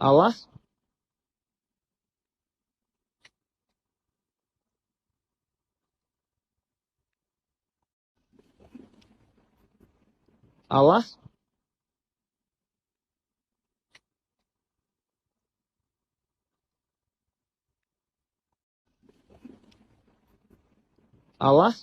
Allah? Allah? Allah?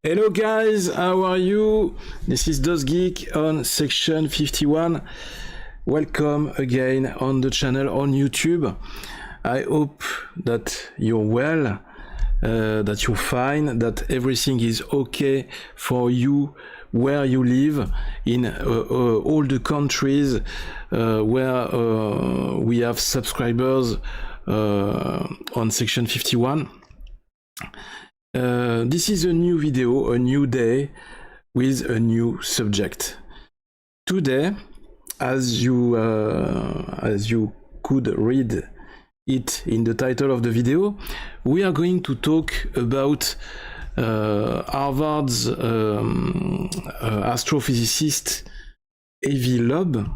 Hello guys, how are you? This is DOZgeek on section 51. Welcome again on the channel on YouTube. I hope that you're well, that you're fine, that everything is okay for you where you live in all the countries where we have subscribers on section 51. This is a new video, a new day with a new subject. Today, as you could read it in the title of the video, we are going to talk about Harvard's astrophysicist Avi Loeb,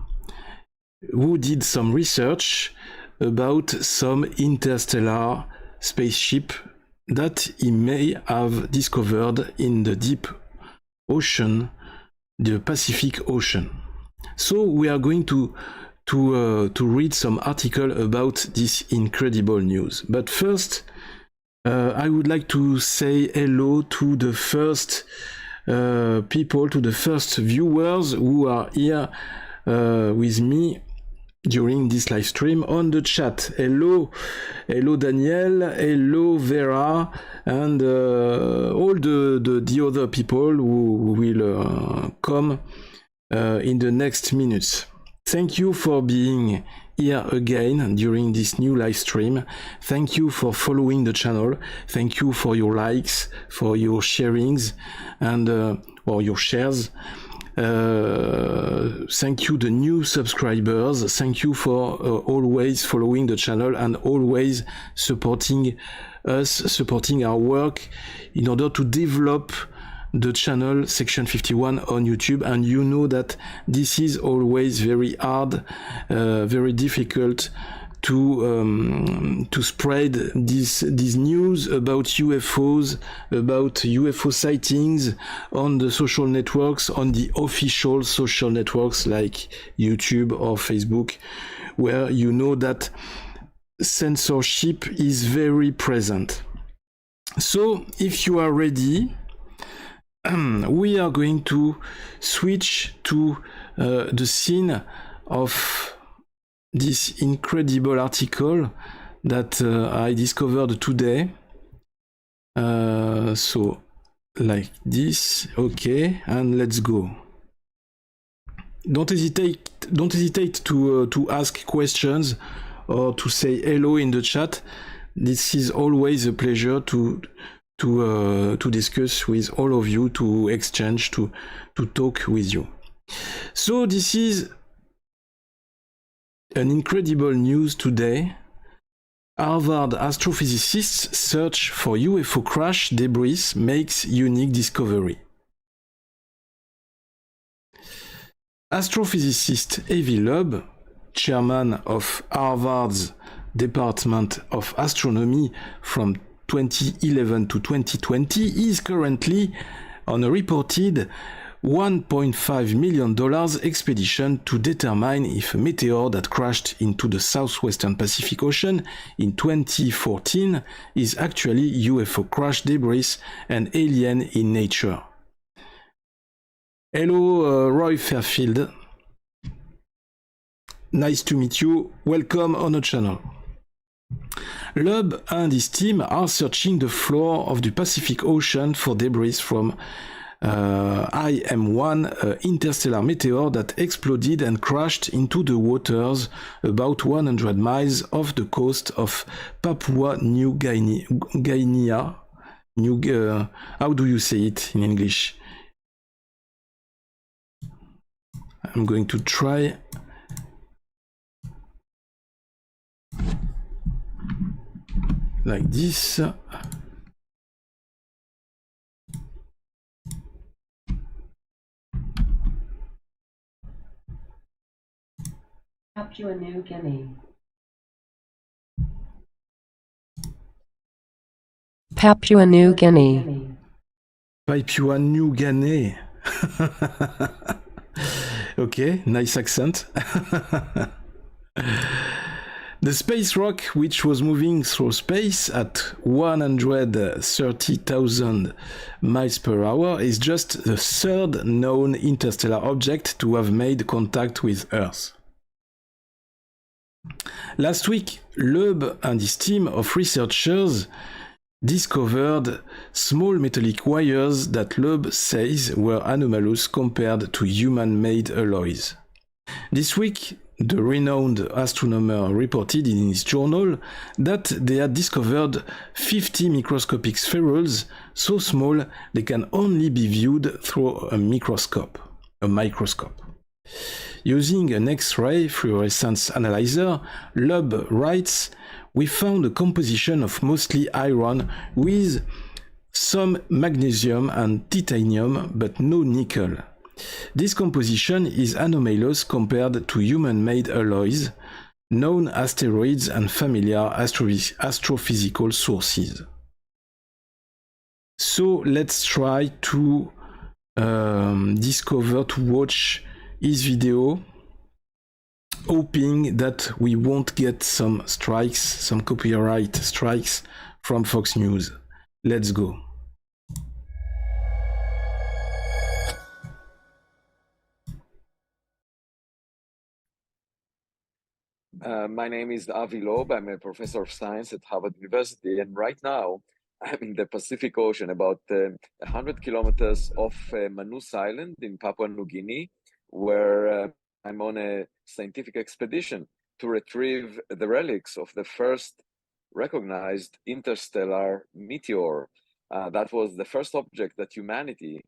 who did some research about some interstellar spaceship that he may have discovered in the deep ocean, the Pacific Ocean. So we are going to read some article about this incredible news. But first, I would like to say hello to the first people, to the first viewers who are here with me during this live stream on the chat. Hello Daniel, hello Vera, and all the other people who will come in the next minutes. Thank you for being here again during this new live stream. Thank you for following the channel. Thank you for your likes, for your sharings, and or your shares. Thank you, the new subscribers. Thank you for always following the channel and always supporting us, supporting our work in order to develop the channel Section 51 on YouTube. And you know that this is always very hard, very difficult to spread this news about UFOs, about UFO sightings on the social networks, on the official social networks like YouTube or Facebook, where you know that censorship is very present. So if you are ready, we are going to switch to the scene of this incredible article that I discovered today. So like this, okay, and let's go. Don't hesitate to ask questions or to say hello in the chat. This is always a pleasure to discuss with all of you, to exchange, to talk with you. So this is an incredible news today. Harvard astrophysicists search for UFO crash debris makes unique discovery. Astrophysicist Avi Loeb, chairman of Harvard's Department of Astronomy from 2011 to 2020, is currently on a reported $1.5 million expedition to determine if a meteor that crashed into the southwestern Pacific Ocean in 2014 is actually UFO crash debris and alien in nature. Hello, Roy Fairfield. Nice to meet you. Welcome on the channel. Loeb and his team are searching the floor of the Pacific Ocean for debris from IM-1, interstellar meteor that exploded and crashed into the waters about 100 miles off the coast of Papua New Guinea. How do you say it in English? I'm going to try. Like this. Papua New Guinea. Papua New Guinea. Papua New Guinea. Okay, nice accent. The space rock, which was moving through space at 130,000 miles per hour, is just the third known interstellar object to have made contact with Earth. Last week, Loeb and his team of researchers discovered small metallic wires that Loeb says were anomalous compared to human-made alloys. This week, the renowned astronomer reported in his journal that they had discovered 50 microscopic spherules so small they can only be viewed through a microscope. Using an X-ray fluorescence analyzer, Loeb writes, "We found a composition of mostly iron with some magnesium and titanium, but no nickel. This composition is anomalous compared to human-made alloys, known asteroids and familiar astrophysical sources." So let's try to watch his video, hoping that we won't get some copyright strikes from Fox News. Let's go. My name is Avi Loeb. I'm a professor of science at Harvard University, and right now I'm in the Pacific Ocean, about 100 kilometers off Manus Island in Papua New Guinea, where I'm on a scientific expedition to retrieve the relics of the first recognized interstellar meteor. That was the first object that humanity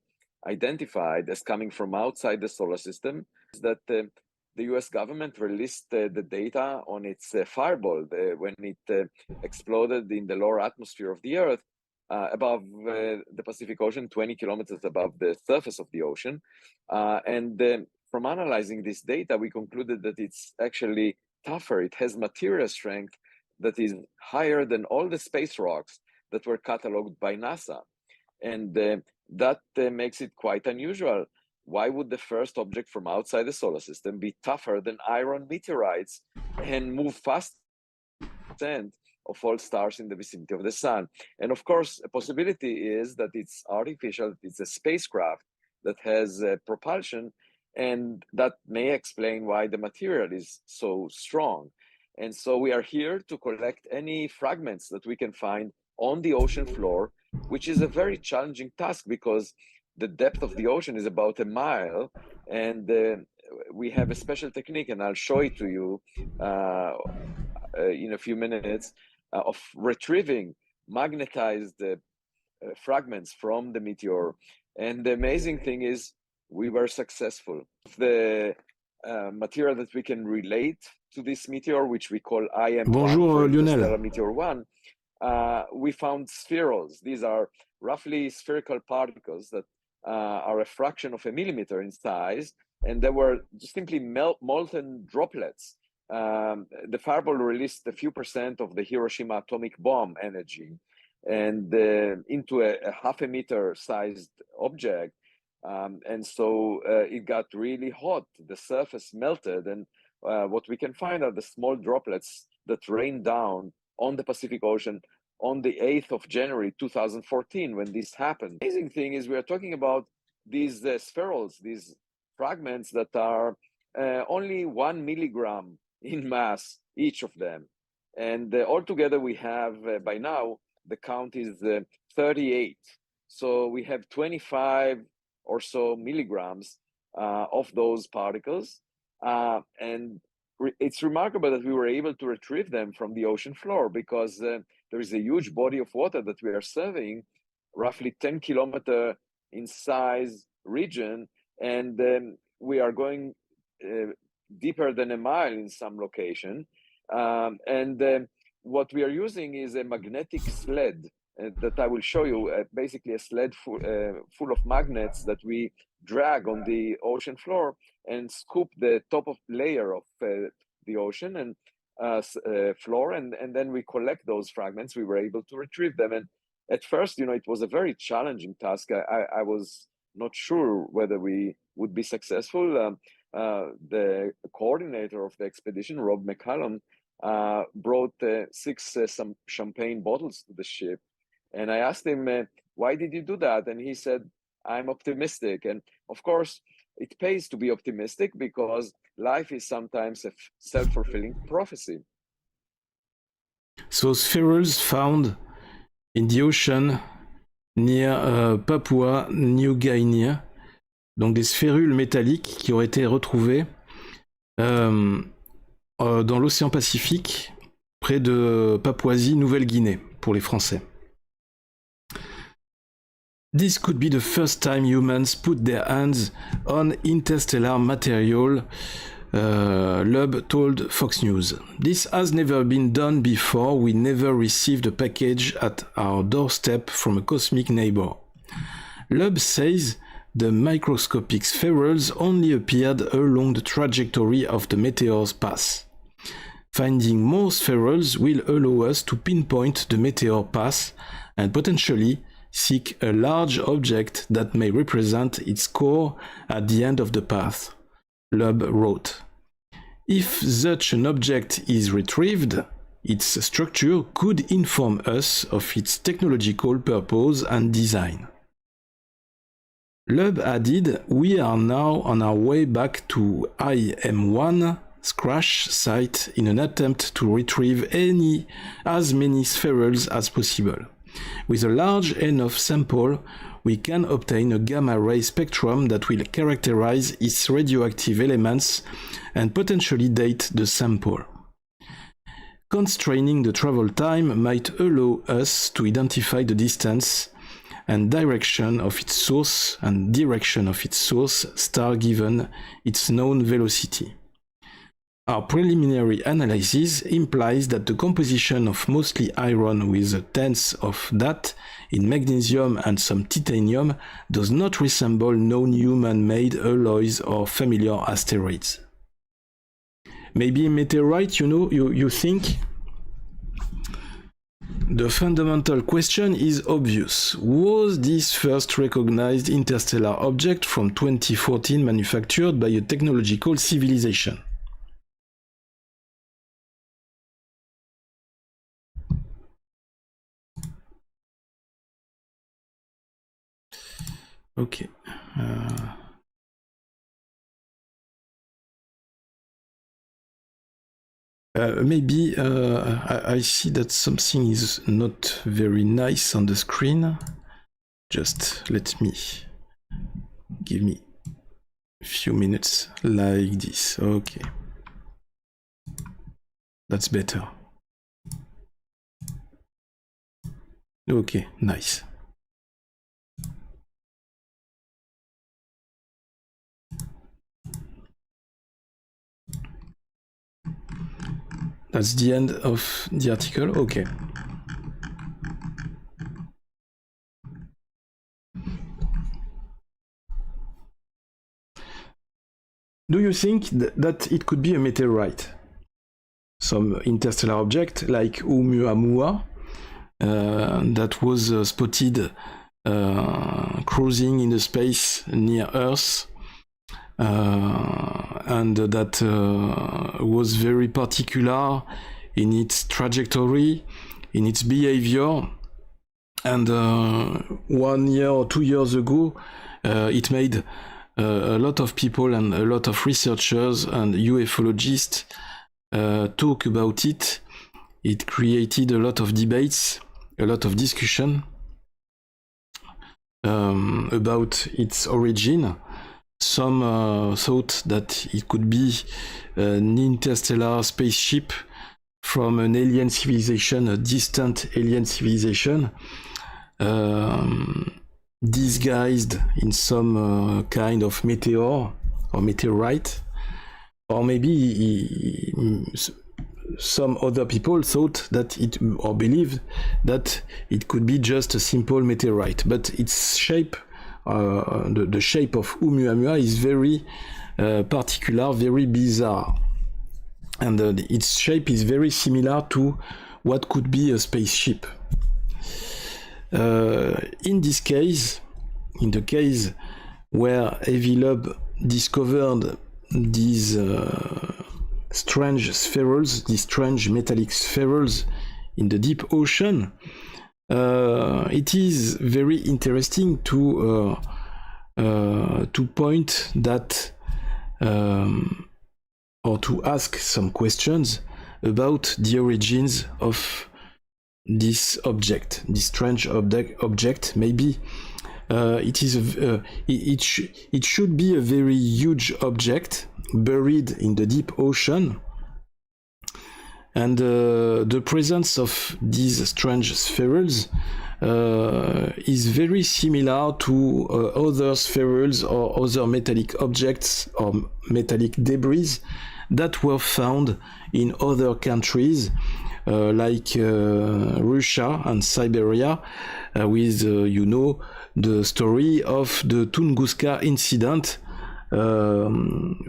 identified as coming from outside the solar system is that the US government released the data on its fireball when it exploded in the lower atmosphere of the Earth above the Pacific Ocean, 20 kilometers above the surface of the ocean. From analyzing this data, we concluded that it's actually tougher. It has material strength that is higher than all the space rocks that were cataloged by NASA. And that makes it quite unusual. Why would the first object from outside the solar system be tougher than iron meteorites and move faster than of all stars in the vicinity of the sun? And of course, a possibility is that it's artificial, it's a spacecraft that has propulsion, and that may explain why the material is so strong. And so we are here to collect any fragments that we can find on the ocean floor, which is a very challenging task because the depth of the ocean is about a mile, and we have a special technique, and I'll show it to you in a few minutes, of retrieving magnetized fragments from the meteor. And the amazing thing is we were successful. The material that we can relate to this meteor, which we call IM1, Bonjour, Lionel. Meteor 1, we found spherules. These are roughly spherical particles that are a fraction of a millimeter in size, and they were simply molten droplets. The fireball released a few percent of the Hiroshima atomic bomb energy and into a half a meter sized object. And so it got really hot. The surface melted, and what we can find are the small droplets that rained down on the Pacific Ocean on the 8th of January 2014 when this happened. The amazing thing is we are talking about these spherules, these fragments that are only 1 milligram in mass, each of them. And altogether we have, by now, the count is 38. So we have 25 or so milligrams of those particles. And it's remarkable that we were able to retrieve them from the ocean floor because there is a huge body of water that we are surveying, roughly 10 kilometer in size region. And we are going deeper than a mile in some location. What we are using is a magnetic sled that I will show you, basically a sled full of magnets that we drag on the ocean floor and scoop the top of layer of the ocean and floor, and then we collect those fragments. We were able to retrieve them. And at first, it was a very challenging task. I was not sure whether we would be successful. The coordinator of the expedition, Rob McCallum, brought 6 some champagne bottles to the ship. And I asked him, why did you do that? And he said, I'm optimistic. And of course, it pays to be optimistic because life is sometimes a self-fulfilling prophecy. So spherules found in the ocean near Papua New Guinea. Donc des sphérules métalliques qui auraient été retrouvées dans l'océan Pacifique près de Papouasie-Nouvelle-Guinée pour les Français. This could be the first time humans put their hands on interstellar material, Loeb told Fox News. This has never been done before. We never received a package at our doorstep from a cosmic neighbor. Loeb says the microscopic spherules only appeared along the trajectory of the meteor's path. Finding more spherules will allow us to pinpoint the meteor path and potentially seek a large object that may represent its core at the end of the path, Loeb wrote. If such an object is retrieved, its structure could inform us of its technological purpose and design. Loeb added, we are now on our way back to IM1 crash site in an attempt to retrieve as many spherules as possible. With a large enough sample, we can obtain a gamma-ray spectrum that will characterize its radioactive elements and potentially date the sample. Constraining the travel time might allow us to identify the distance and direction of its source, star given its known velocity. Our preliminary analysis implies that the composition of mostly iron with a tenth of that in magnesium and some titanium does not resemble known human-made alloys or familiar asteroids. Maybe meteorite, you think? The fundamental question is obvious. Was this first recognized interstellar object from 2014 manufactured by a technological civilization? Okay. Maybe I see that something is not very nice on the screen. Just give me a few minutes like this. Okay. That's better. Okay, nice. That's the end of the article. Okay. Do you think that it could be a meteorite? Some interstellar object like Oumuamua that was spotted cruising in the space near Earth and that was very particular in its trajectory, in its behavior, and 1 year or 2 years ago it made a lot of people and a lot of researchers and ufologists talk about it. It created a lot of debates, a lot of discussion about its origin. Some thought that it could be an interstellar spaceship from an alien civilization, a distant alien civilization, disguised in some kind of meteor or meteorite. Or maybe some other people thought that or believed that it could be just a simple meteorite, but its shape, the shape of Oumuamua is very particular, very bizarre, and its shape is very similar to what could be a spaceship. In this case, in the case where Avi Loeb discovered these strange spherules, these strange metallic spherules in the deep ocean, it is very interesting to point that or to ask some questions about the origins of this object, this strange object. Maybe it should be a very huge object buried in the deep ocean, and the presence of these strange spherules is very similar to other spherules or other metallic objects or metallic debris that were found in other countries like Russia and Siberia, with the story of the Tunguska incident,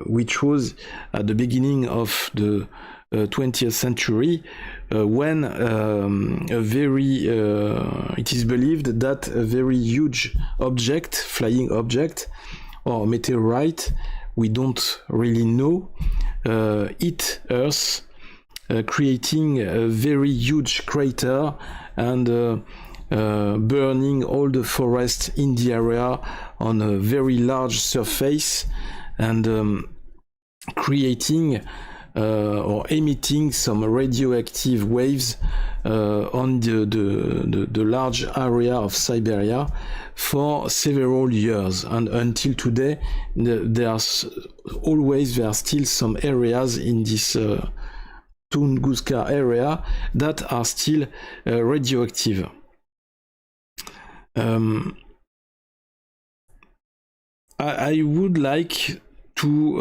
which was at the beginning of the 20th century, when it is believed that a very huge object, flying object or meteorite, we don't really know, hit Earth, creating a very huge crater and burning all the forest in the area on a very large surface, and creating or emitting some radioactive waves on the large area of Siberia for several years. And until today, there are still some areas in this Tunguska area that are still radioactive. I would like to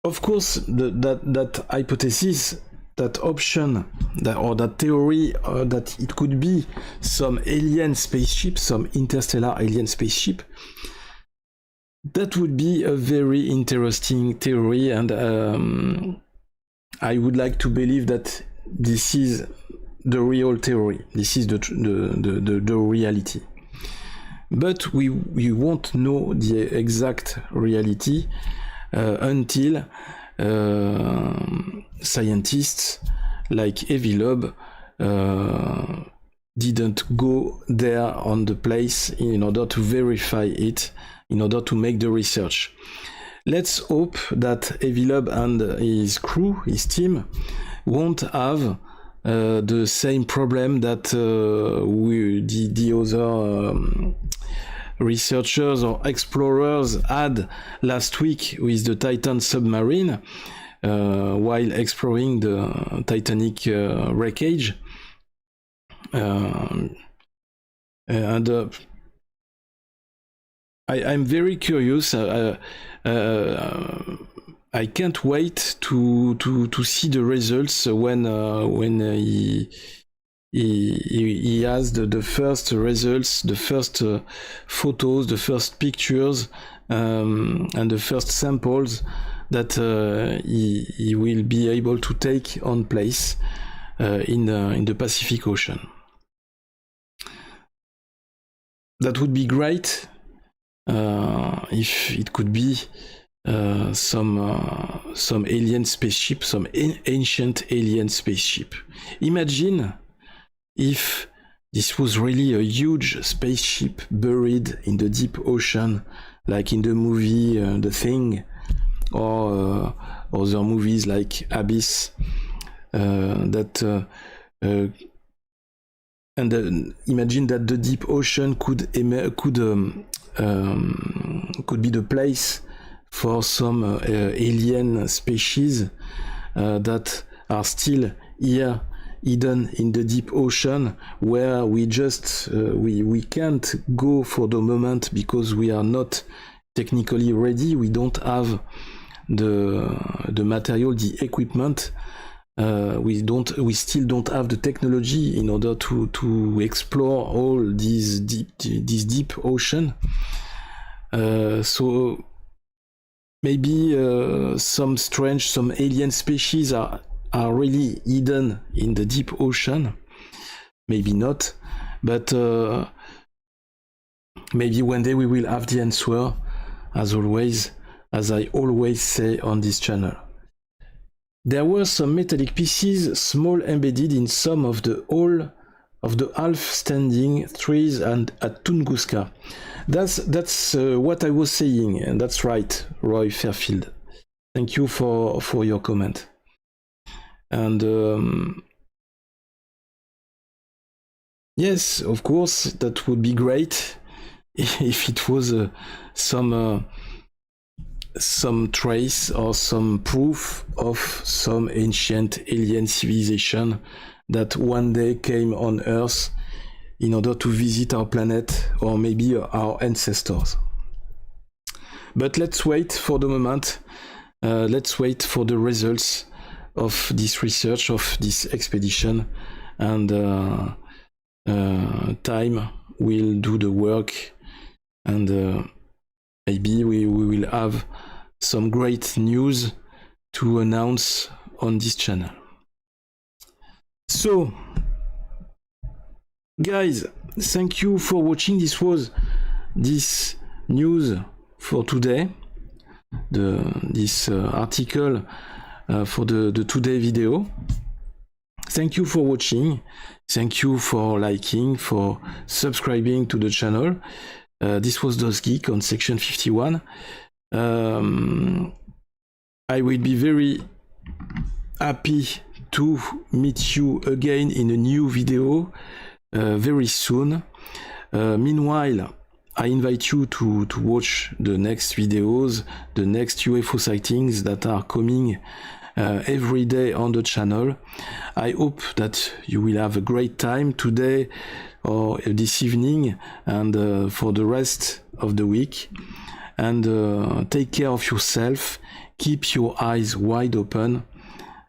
of course that hypothesis, that option, that theory, that it could be some alien spaceship, some interstellar alien spaceship, that would be a very interesting theory, and I would like to believe that this is the real theory, this is the reality. But we won't know the exact reality until scientists like Avi Loeb didn't go there on the place in order to verify it, in order to make the research. Let's hope that Avi Loeb and his crew, his team, won't have the same problem that the other researchers or explorers had last week with the Titan submarine while exploring the Titanic wreckage. I'm very curious. I can't wait to see the results when he has the first results, the first photos, the first pictures, and the first samples that he will be able to take on place in the Pacific Ocean. That would be great if it could be some alien spaceship, some ancient alien spaceship. Imagine if this was really a huge spaceship buried in the deep ocean, like in the movie The Thing, or other movies like Abyss, and imagine that the deep ocean could be the place for some alien species that are still here, hidden in the deep ocean, where we just we can't go for the moment because we are not technically ready. We don't have the material, the equipment. We still don't have the technology in order to explore all this deep ocean. So maybe some alien species are really hidden in the deep ocean. Maybe not, but maybe one day we will have the answer, as always, as I always say on this channel. There were some metallic pieces, small, embedded in some of the half-standing trees and at Tunguska. That's what I was saying, and that's right, Roy Fairfield. Thank you for your comment. And yes, of course, that would be great if it was some trace or some proof of some ancient alien civilization that one day came on Earth in order to visit our planet, or maybe our ancestors. But let's wait for the moment. Let's wait for the results of this research, of this expedition, and time will do the work, and maybe we will have some great news to announce on this channel. So, guys, thank you for watching. This was this news for today, this article for the today video. Thank you for watching. Thank you for liking, for subscribing to the channel. This was DOZgeek on section 51. I will be very happy to meet you again in a new video very soon. Meanwhile, I invite you to watch the next videos, the next UFO sightings that are coming every day on the channel. I hope that you will have a great time today or this evening and for the rest of the week. And take care of yourself, keep your eyes wide open,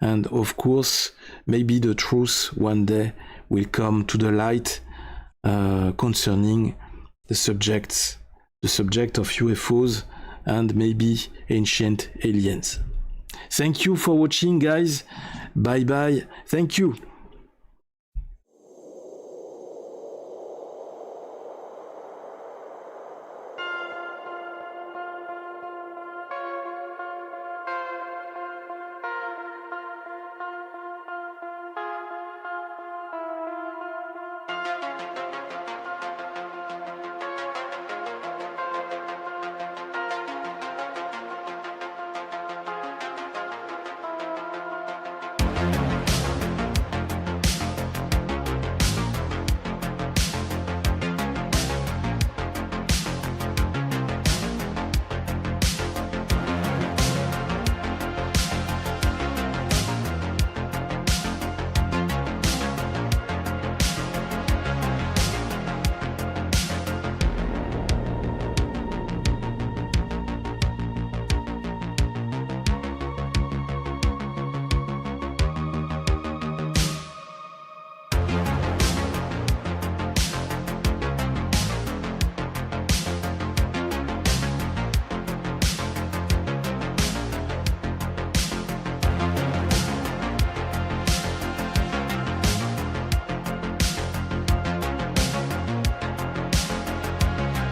and of course, maybe the truth one day will come to the light concerning the subject of UFOs and maybe ancient aliens. Thank you for watching, guys. Bye bye. Thank you.